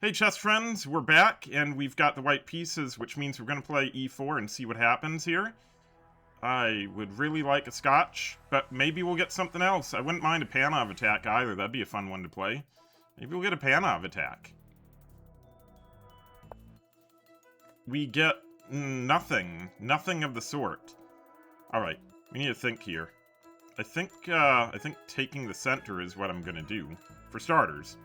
Hey chess friends, we're back, and we've got the white pieces, which means we're going to play e4 and see what happens here. I would really like a scotch, but maybe we'll get something else. I wouldn't mind a Panov attack either, that'd be a fun one to play. Maybe we'll get a Panov attack. We get nothing. Nothing of the sort. Alright, we need to think here. I think taking the center is what I'm going to do, for starters.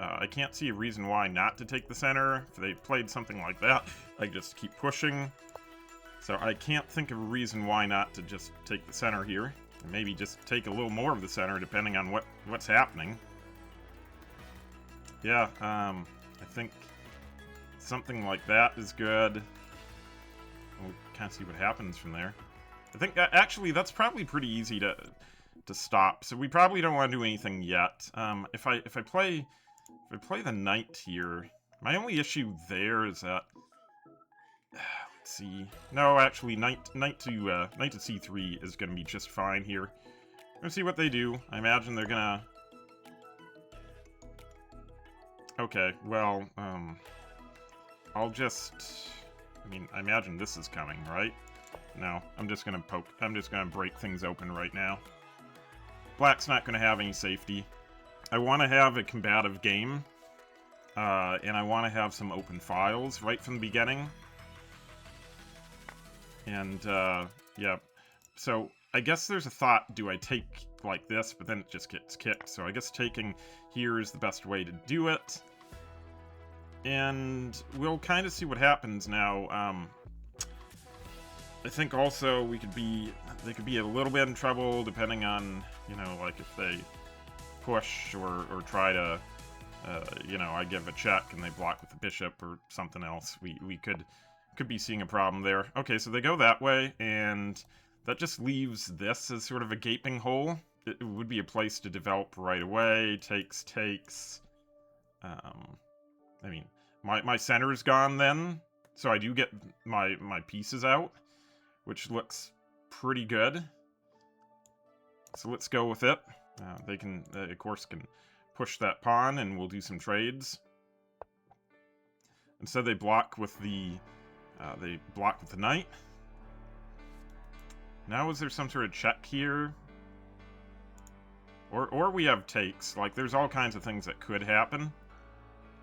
I can't see a reason why not to take the center. If they played something like that, I just keep pushing. So I can't think of a reason why not to just take the center here. And maybe just take a little more of the center, depending on what's happening. Yeah, I think something like that is good. We'll kind of see what happens from there. I think, actually, that's probably pretty easy to stop. So we probably don't want to do anything yet. If I play the knight here, my only issue there is that, let's see. No, actually, knight to c3 is going to be just fine here. Let's see what they do. I imagine they're gonna. Okay, well, I'll just. I mean, I imagine this is coming, right? No, I'm just gonna poke. I'm just gonna break things open right now. Black's not gonna have any safety. I want to have a combative game, and I want to have some open files right from the beginning. And, yeah, so I guess there's a thought, do I take like this, but then it just gets kicked. So I guess taking here is the best way to do it. And we'll kind of see what happens now. I think also they could be a little bit in trouble depending on, you know, like if they push or try to, you know, I give a check and they block with the bishop or something else. We could be seeing a problem there. Okay, so they go that way, and that just leaves this as sort of a gaping hole. It would be a place to develop right away. Takes. I mean, my center's gone then, so I do get my pieces out, which looks pretty good. So let's go with it. They can, of course, can push that pawn, and we'll do some trades. Instead, they block with the knight. Now, is there some sort of check here? Or we have takes. Like, there's all kinds of things that could happen.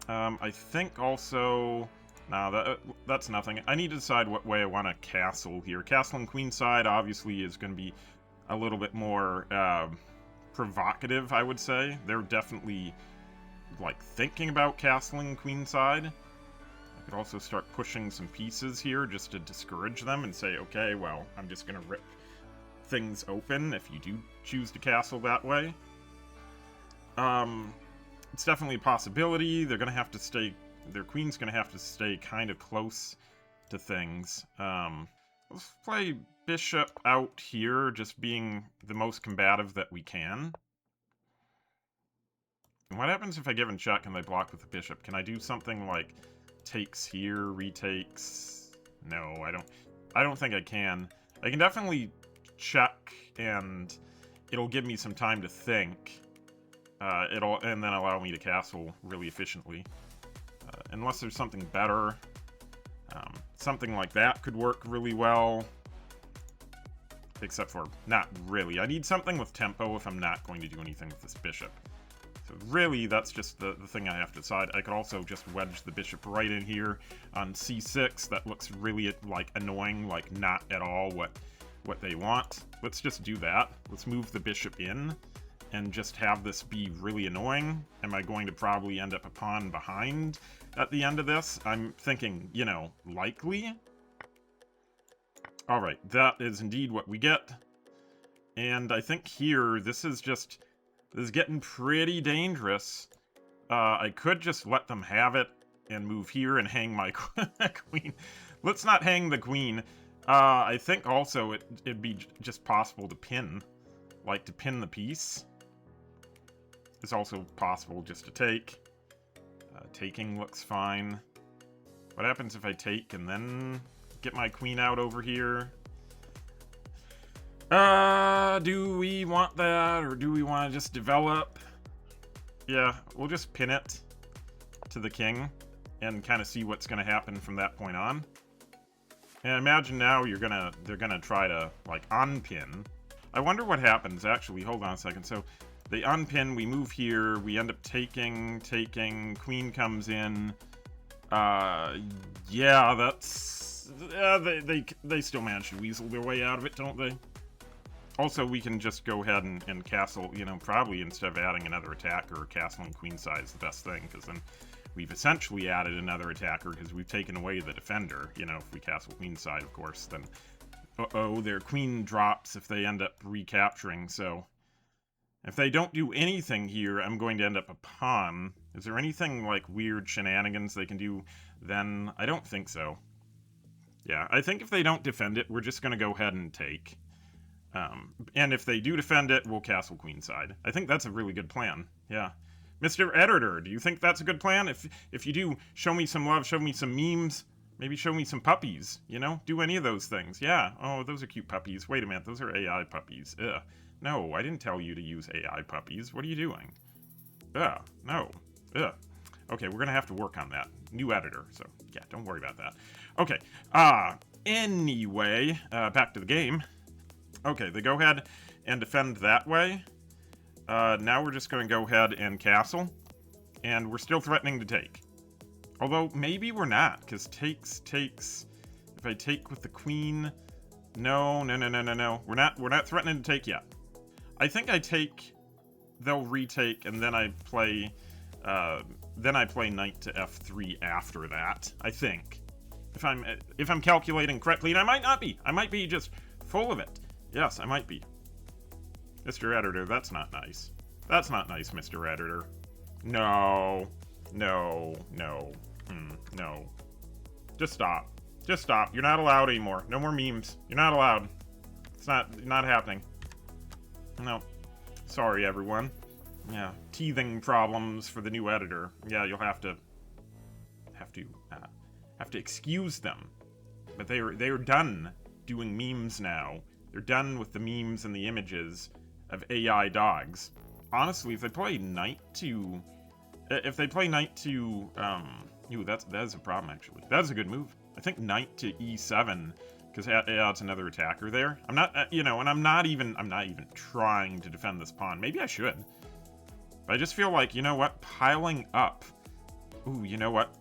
I think also. No, that's nothing. I need to decide what way I want to castle here. Castle and queenside obviously is going to be a little bit more provocative, I would say. They're definitely, like, thinking about castling queenside. I could also start pushing some pieces here just to discourage them and say, okay, well, I'm just going to rip things open if you do choose to castle that way. It's definitely a possibility. They're going to have to stay... Their queen's going to have to stay kind of close to things. Let's play bishop out here, just being the most combative that we can. And what happens if I give and check and they block with the bishop? Can I do something like takes here, retakes? No, I don't think I can. I can definitely check, and it'll give me some time to think. And then allow me to castle really efficiently. Unless there's something better. Something like that could work really well. Except for, not really. I need something with tempo if I'm not going to do anything with this bishop. So really, that's just the thing I have to decide. I could also just wedge the bishop right in here on c6. That looks really, like, annoying, like, not at all what they want. Let's just do that. Let's move the bishop in and just have this be really annoying. Am I going to probably end up a pawn behind at the end of this? I'm thinking, you know, likely. Alright, that is indeed what we get. And I think here, this is getting pretty dangerous. I could just let them have it and move here and hang my queen. Let's not hang the queen. I think also it'd be just possible to pin. Like, to pin the piece. It's also possible just to take. Taking looks fine. What happens if I take and then get my queen out over here? Do we want that, or do we want to just develop? Yeah, we'll just pin it. to the king and kind of see what's going to happen from that point on. And imagine now they're gonna try to, like, unpin. I wonder what happens, actually. Hold on a second. So, they unpin, we move here, we end up taking, queen comes in. Yeah, that's... they still manage to weasel their way out of it, don't they? Also, we can just go ahead and castle, you know, probably instead of adding another attacker, castling queenside is the best thing, because then we've essentially added another attacker because we've taken away the defender. You know, if we castle queenside, of course, then uh-oh, their queen drops if they end up recapturing. So if they don't do anything here, I'm going to end up a pawn. Is there anything like weird shenanigans they can do then? I don't think so. Yeah, I think if they don't defend it, we're just going to go ahead and take. And if they do defend it, we'll castle queenside. I think that's a really good plan. Yeah. Mr. Editor, do you think that's a good plan? If you do, show me some love, show me some memes, maybe show me some puppies, you know? Do any of those things. Yeah. Oh, those are cute puppies. Wait a minute, those are AI puppies. Ugh. No, I didn't tell you to use AI puppies. What are you doing? Ugh. No. Ugh. Okay, we're gonna have to work on that. New editor, so yeah, don't worry about that. Okay. Anyway, back to the game. Okay, they go ahead and defend that way. Now we're just going to go ahead and castle. And we're still threatening to take. Although, maybe we're not, because takes... If I take with the queen... No. We're not threatening to take yet. I think I take... They'll retake, and then I play... knight to f3 after that, I think. If I'm calculating correctly, and I might not be. I might be just full of it. Yes, I might be. Mr. Editor, that's not nice. That's not nice, Mr. Editor. No. No. Just stop. Just stop. You're not allowed anymore. No more memes. You're not allowed. It's not happening. No. Sorry, everyone. Yeah, teething problems for the new editor. Yeah, you'll have to excuse them. But they are done doing memes now. They're done with the memes and the images of AI dogs. Honestly, if they play knight to... Ooh, that is a problem, actually. That is a good move. I think knight to e7, because it's another attacker there. I'm not, and I'm not even trying to defend this pawn. Maybe I should. But I just feel like, you know what? Piling up. Ooh, you know what?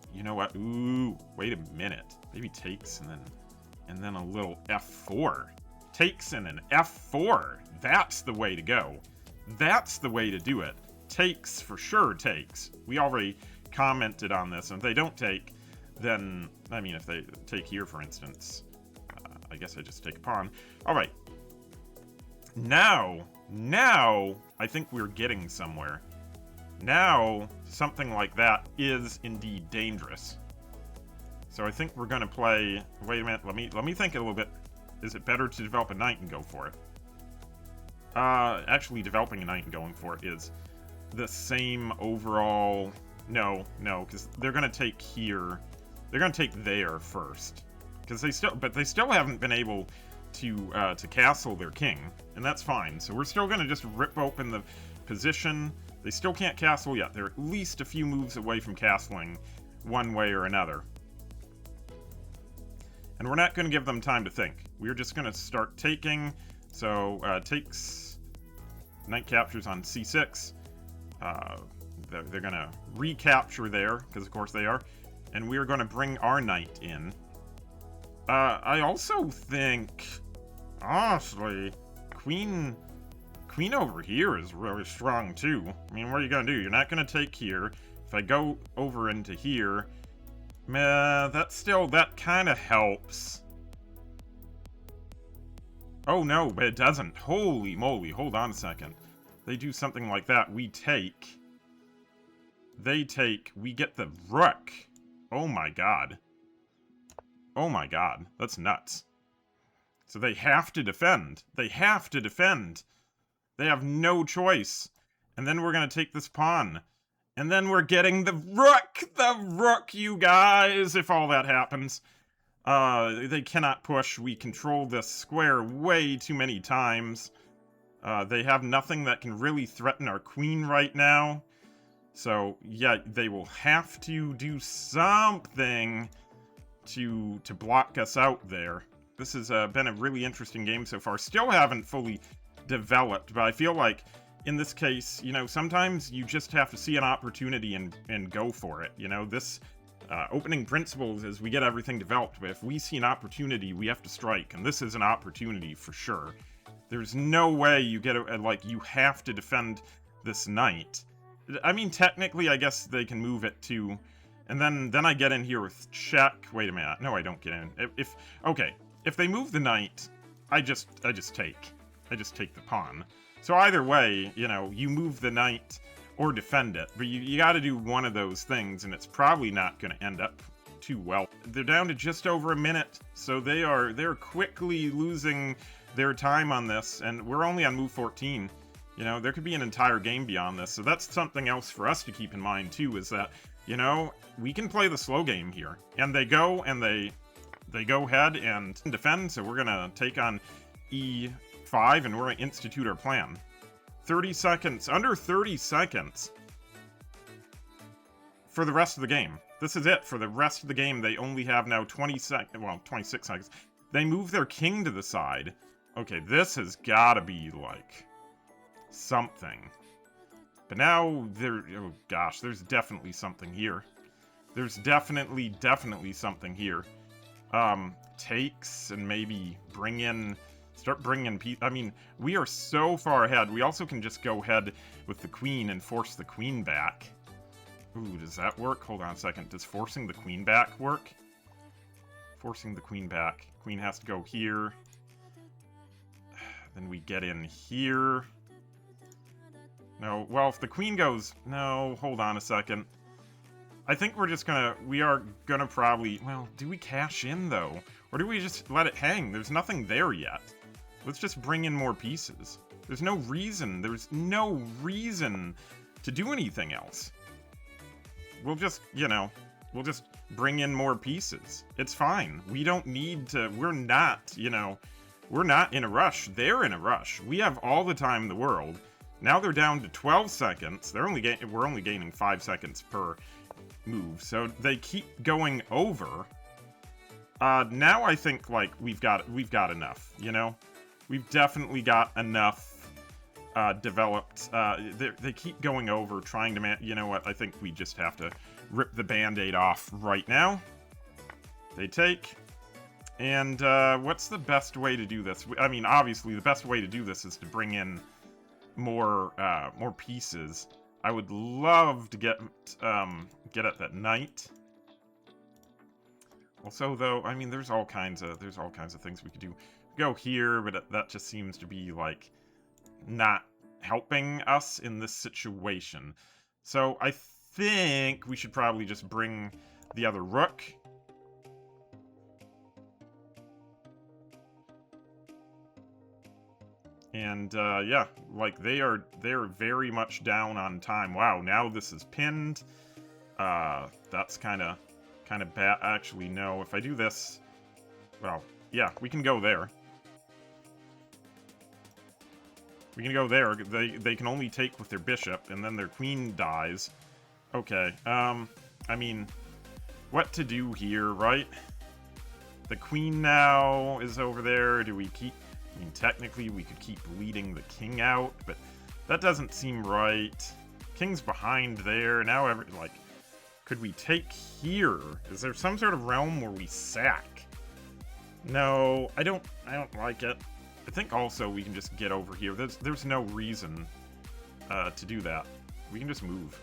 Ooh, wait a minute. Maybe takes and then a little f4. Takes and an f4. That's the way to go. That's the way to do it. Takes, for sure takes. We already commented on this, and if they don't take, then, I mean, if they take here, for instance, I guess I just take a pawn. Alright. Now, I think we're getting somewhere. Now, something like that is indeed dangerous. So I think we're gonna play... Wait a minute, let me think a little bit. Is it better to develop a knight and go for it? Actually, developing a knight and going for it is the same overall... No, because they're gonna take here. They're gonna take there first. Because they still haven't been able to castle their king, and that's fine. So we're still gonna just rip open the position. They still can't castle yet. They're at least a few moves away from castling one way or another. And we're not going to give them time to think. We're just going to start taking. So, takes... Knight captures on c6. They're going to recapture there, because of course they are. And we're going to bring our knight in. I also think... Honestly, Queen over here is really strong, too. I mean, what are you going to do? You're not going to take here. If I go over into here... that kind of helps. Oh no, but it doesn't. Holy moly, hold on a second. They do something like that, we take. They take, we get the rook. Oh my god. Oh my god, that's nuts. So they have to defend. They have to defend. They have no choice. And then we're gonna take this pawn. And then we're getting the rook, you guys, if all that happens. They cannot push. We control this square way too many times. They have nothing that can really threaten our queen right now. So, yeah, they will have to do something to block us out there. This has been a really interesting game so far. Still haven't fully developed, but I feel like in this case, you know, sometimes you just have to see an opportunity and go for it. You know, this opening principles is we get everything developed, but if we see an opportunity, we have to strike, and this is an opportunity for sure. There's no way you get it, like, you have to defend this knight. I mean, technically, I guess they can move it too. And then I get in here with check. Wait a minute. No, I don't get in. Okay, if they move the knight, I just take. I just take the pawn. So either way, you know, you move the knight or defend it. But you got to do one of those things, and it's probably not going to end up too well. They're down to just over a minute, so they're quickly losing their time on this, and we're only on move 14. You know, there could be an entire game beyond this, so that's something else for us to keep in mind, too, is that, you know, we can play the slow game here. And they go, and they go ahead and defend, so we're gonna take on e5, and we're gonna institute our plan. 30 seconds, under 30 seconds for the rest of the game. This is it for the rest of the game. They only have now 26 seconds. They move their king to the side. Okay, this has gotta be, like, something. But now oh gosh, there's definitely something here. There's definitely something here. Takes and maybe start bringing I mean, we are so far ahead. We also can just go ahead with the queen and force the queen back. Ooh, does that work? Hold on a second. Does forcing the queen back work? Forcing the queen back. Queen has to go here. Then we get in here. No, well, if the queen goes... No, hold on a second. I think we are gonna probably... Well, do we cash in, though? Or do we just let it hang? There's nothing there yet. Let's just bring in more pieces. There's no reason to do anything else. We'll just, you know, we'll just bring in more pieces. It's fine. We don't need to... We're not, you know... We're not in a rush. They're in a rush. We have all the time in the world. Now they're down to 12 seconds. We're only gaining 5 seconds per move, so they keep going over. Now I think, like, we've got enough, you know? We've definitely got enough developed. They keep going over, trying to you know what? I think we just have to rip the band-aid off right now. They take. And what's the best way to do this? I mean, obviously, the best way to do this is to bring in more pieces. I would love to get at that knight. Also, though, I mean, there's all kinds of things we could do. Go here, but that just seems to be, like, not helping us in this situation. So I think we should probably just bring the other rook. And, yeah, like, they're very much down on time. Wow, now this is pinned. That's kind of bad. Actually, no, if I do this... Well, yeah, we can go there. We can go there. They can only take with their bishop, and then their queen dies. Okay, I mean, what to do here, right? The queen now is over there. Do we keep... I mean, technically, we could keep bleeding the king out, but that doesn't seem right. King's behind there. Now, like, could we take here? Is there some sort of realm where we sack? No, I don't like it. I think also we can just get over here. There's no reason to do that. We can just move.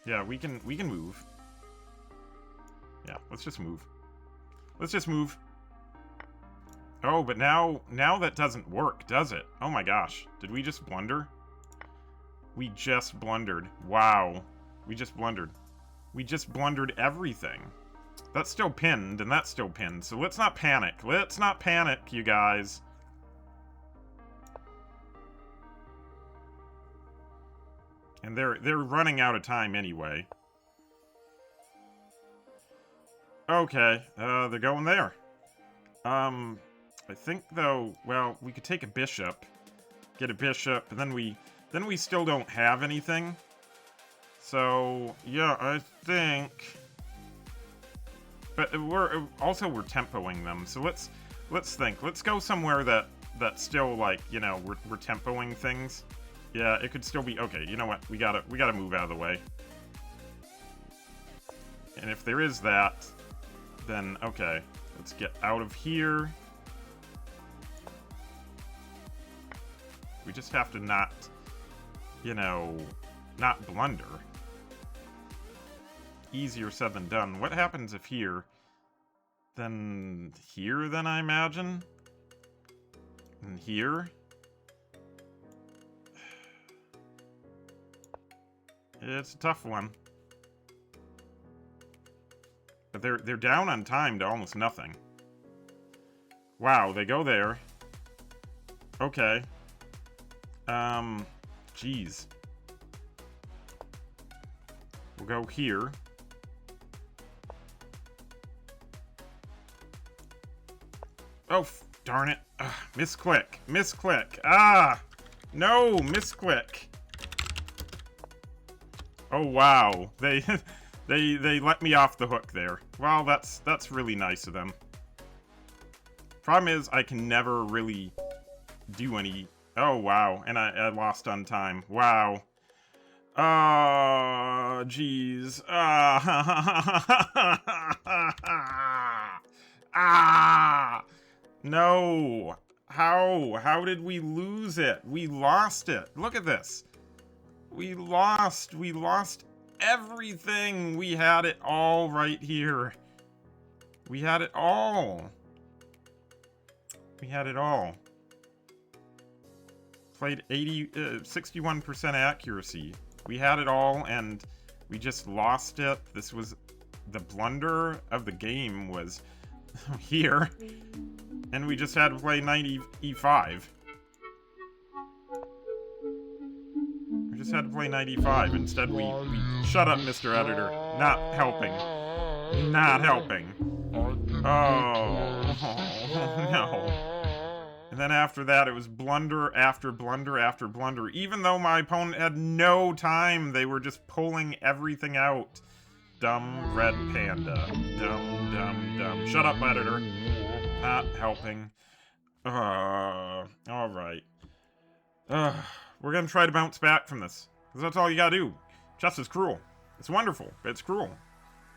Yeah, we can move. Yeah, let's just move. Let's just move. Oh, but now that doesn't work, does it? Oh my gosh. Did we just blunder? We just blundered. Wow. We just blundered. We just blundered everything. That's still pinned, and that's still pinned, so let's not panic. Let's not panic, you guys. And they're running out of time anyway. Okay, they're going there. I think, though, well, we could take a bishop, get a bishop, and then we still don't have anything. So, yeah, I think... But we're tempoing them, so let's think. Let's go somewhere that's still, like, you know, we're tempoing things. Yeah, it could still be... Okay, you know what? We gotta move out of the way. And if there is that, then, okay. Let's get out of here. We just have to not, you know, not blunder. Easier said than done. What happens if here? Then here, then, I imagine? And here? It's a tough one. But they're down on time to almost nothing. Wow, they go there. Okay. Geez. We'll go here. Oh, darn it. Ugh, misclick. Misclick. Ah! No, misclick. Oh, wow. They let me off the hook there. Well, that's really nice of them. Problem is, I can never really do any... Oh, wow. And I lost on time. Wow. Oh, jeez. Ah! No. How? How did we lose it? We lost it. Look at this. We lost. We lost everything. We had it all right here. We had it all. We had it all. Played 61% accuracy. We had it all, and we just lost it. This was the blunder of the game was here, and we just had to play 90 E5. We just had to play 95. Instead, we shut up, Mr. Editor. Not helping. Not helping. Oh, no. And then after that, it was blunder after blunder after blunder. Even though my opponent had no time, they were just pulling everything out. Dumb red panda. Dumb, dumb, dumb. Shut up, editor. Not helping. Alright. We're gonna try to bounce back from this. Because that's all you gotta do. Chess is cruel. It's wonderful, but it's cruel.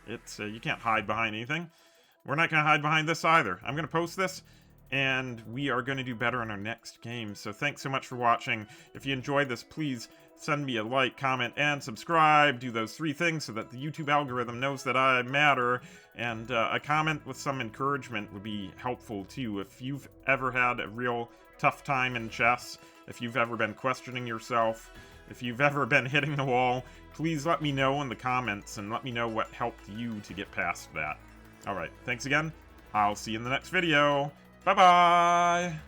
It's, you can't hide behind anything. We're not gonna hide behind this either. I'm gonna post this, and we are going to do better in our next game. So thanks so much for watching. If you enjoyed this, please send me a like, comment, and subscribe. Do those 3 things so that the YouTube algorithm knows that I matter. And a comment with some encouragement would be helpful too. If you've ever had a real tough time in chess, if you've ever been questioning yourself, if you've ever been hitting the wall, please let me know in the comments and let me know what helped you to get past that. Alright, thanks again. I'll see you in the next video. Bye-bye!